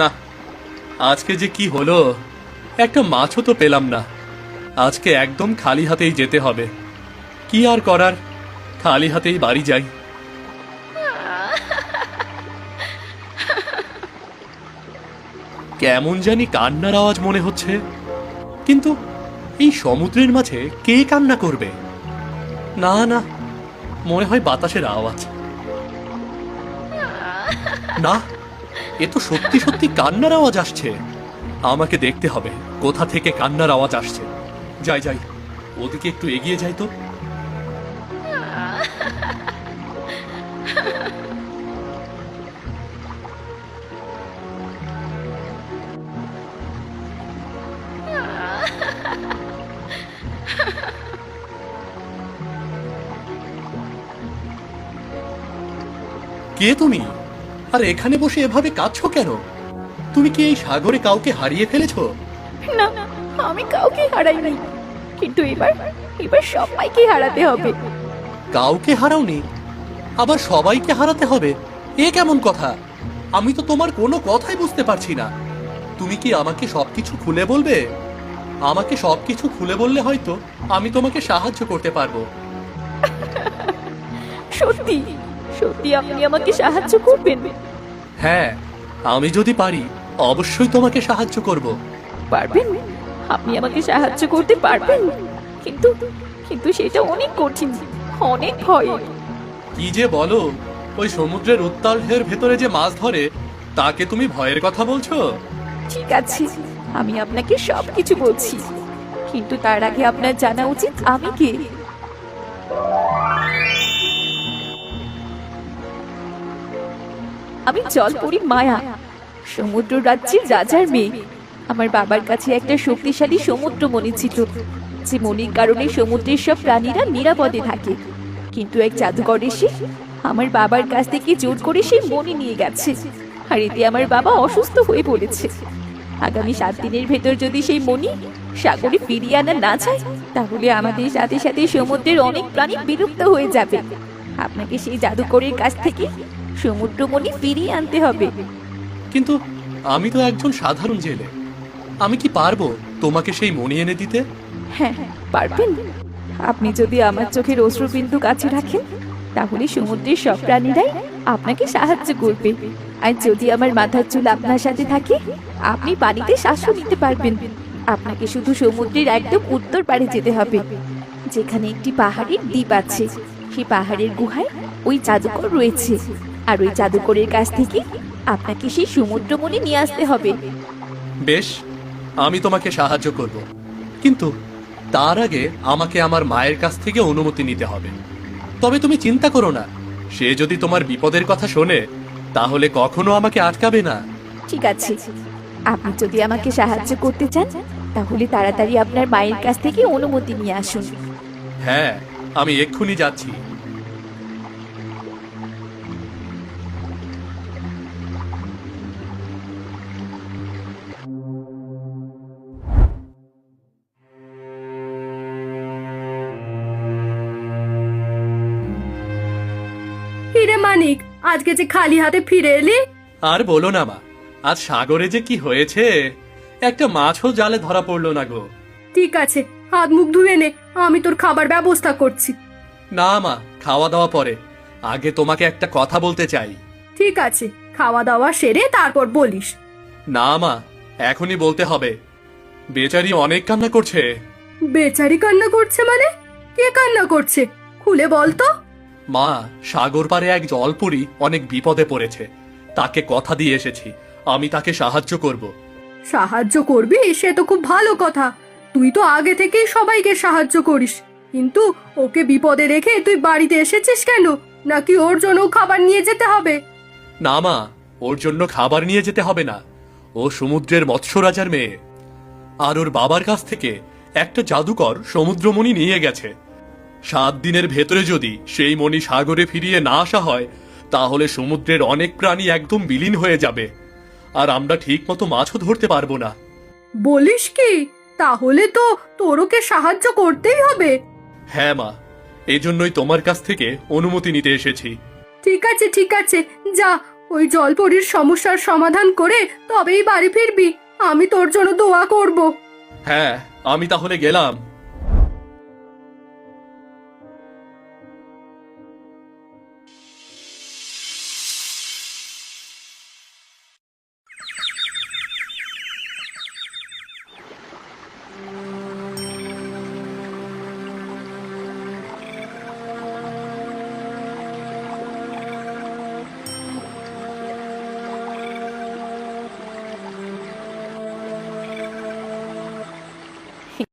না, আজকে যে কি হলো, একটা মাছও তো পেলাম না। আজকে একদম খালি হাতেই যেতে হবে। কি আর করার, খালি হাতেই বাড়ি যাই। কেমন জানি কান্নার আওয়াজ মনে হচ্ছে, কিন্তু এই সমুদ্রের মাঝে কে কান্না করবে? না না, মনে হয় বাতাসের আওয়াজ। না, এ তো সত্যি সত্যি কান্নার আওয়াজ আসছে। আমাকে দেখতে হবে কোথা থেকে কান্নার আওয়াজ আসছে। যাই যাই, ওদিকে একটু এগিয়ে যাই তো। কে তুমি? আর এখানে বসে এভাবে কাঁদছো কেন? তুমি কি এই সাগরে কাউকে হারিয়ে ফেলেছো? না, আমি কাউকে হারাই নাই, কিন্তু এবার এবার সবাইকে হারাতে হবে। কাউকে হারাওনি, আবার সবাইকে হারাতে হবে? এ কেমন কথা? আমি তো তোমার কোনো কথাই বুঝতে পারছি না। তুমি কি আমাকে সবকিছু খুলে বলবে? আমাকে সবকিছু খুলে বললে হয়তো আমি তোমাকে সাহায্য করতে পারবো। সত্যি সত্যি আপনি আমাকে সাহায্য করবেন? হ্যাঁ, আমি যদি পারি অবশ্যই তোমাকে সাহায্য করব। পারবেন? আপনি আমাকে সাহায্য করতে পারবেন? কিন্তু কিন্তু সেটা অনেক কঠিন, অনেক ভয়। কি যে বলো, ওই সমুদ্রের উত্তাল ঢেউয়ের ভেতরে যে মাছ ধরে, তাকে তুমি ভয়ের কথা বলছো? ঠিক আছে, আমি আপনাকে সবকিছু বলছি, কিন্তু তার আগে আপনার জানা উচিত আমি কে। আমি জলপরী মায়া, সমুদ্র রাজ্যের রাজার মেয়ে। আমার বাবার কাছে একটা শক্তিশালী সমুদ্র মণি ছিল, যে মণির কারণে সমুদ্রের সব প্রাণীরা নিরাপদে থাকে। কিন্তু এক জাদুকর এসে আমার বাবার কাছ থেকে জোর করে সেই মণি নিয়ে গেছে, আর এতে আমার বাবা অসুস্থ হয়ে পড়েছে। আগামী 7 দিনের ভেতর যদি সেই মণি সাগরে ফিরিয়ে আনা না যায়, তাহলে আমাদের সাথে সাথে সমুদ্রের অনেক প্রাণী বিলুপ্ত হয়ে যাবে। আপনাকে সেই জাদুকরের কাছ থেকে সমুদ্রমণি ফিরিয়ে আনতে হবে। কিন্তু আমি তো একজন সাধারণ জেলে, আমি কি পারবো তোমাকে সেই মণি এনে দিতে? হ্যাঁ, পারবেন। আপনি যদি আমার চোখের অশ্রুবিন্দু কাছে রাখেন, তাহলে সমুদ্রের সব প্রাণীরাই আপনাকে সাহায্য করবে। আর যদি আমার মাথার চুল আপনার সাথে থাকে, আপনি পানিতে শ্বাসও নিতে পারবেন। আপনাকে শুধু সমুদ্রের একদম উত্তর পাড়ে যেতে হবে, যেখানে একটি পাহাড়ের দ্বীপ আছে। সেই পাহাড়ের গুহায় ওই জাদুকর রয়েছে, আর ওই জাদুকরের কাছ থেকে আপনাকে সেই সমুদ্রমণি নিয়ে আসতে হবে। বেশ, আমি তোমাকে সাহায্য করব, কিন্তু তার আগে আমাকে আমার মায়ের কাছ থেকে অনুমতি নিতে হবে। তবে তুমি চিন্তা করো না, সে যদি তোমার বিপদের কথা শোনে, তাহলে কখনো আমাকে আটকাবে না। ঠিক আছে, আপনি যদি আমাকে সাহায্য করতে চান, তাহলে তাড়াতাড়ি আপনার মায়ের কাছ থেকে অনুমতি নিয়ে আসুন। হ্যাঁ, আমি এক্ষুনি যাচ্ছি। কিরে মানিক, আজকে যে খালি হাতে ফিরে এলি? আর বলো না মা, আজ সাগরে যে কি হয়েছে, একটা মাছও জালে ধরা পড়লো না গো। ঠিক আছে, হাত মুখ ধুয়ে নে, আমি তোর খাবার ব্যবস্থা করছি। না মা, খাওয়া দাওয়া পরে, আগে তোমাকে একটা কথা বলতে চাই। ঠিক আছে, খাওয়া দাওয়া সেরে তারপর বলিস। না মা, এখনই বলতে হবে। বেচারি অনেক কান্না করছে। বেচারি কান্না করছে মানে? কে কান্না করছে? খুলে বল তো। মা, সাগর পারে এক জলপরী অনেক বিপদে পড়েছে, তাকে কথা দিয়ে এসেছি, আমি তাকে সাহায্য করব। সাহায্য করবি সে তো খুব ভালো কথা। তুই তো আগে থেকেই সবাইকে সাহায্য করিস, কিন্তু ওকে বিপদে রেখে তুই বাড়িতে এসেছিস কেন? নাকি ওর জন্য খাবার নিয়ে যেতে হবে? না মা, ওর জন্য খাবার নিয়ে যেতে হবে না। ও সমুদ্রের মৎস্য রাজার মেয়ে, আর ওর বাবার কাছ থেকে একটা জাদুকর সমুদ্রমণি নিয়ে গেছে। 7 দিনের ভেতরে যদি সেই মণি সাগরে ফিরিয়ে না আসা হয়, তাহলে সমুদ্রের অনেক প্রাণী একদম বিলীন হয়ে যাবে, আর আমরা ঠিক মতো মাছও ধরতে পারবো না। বলিস কি? তাহলে তো তোর ওকে সাহায্য করতেই হবে। হ্যাঁ মা, এই জন্যই তোমার কাছ থেকে অনুমতি নিতে এসেছি। ঠিক আছে ঠিক আছে, যা ওই জলপরীর সমস্যার সমাধান করে তবেই বাড়ি ফিরবি। আমি তোর জন্য দোয়া করব। হ্যাঁ, আমি তাহলে গেলাম।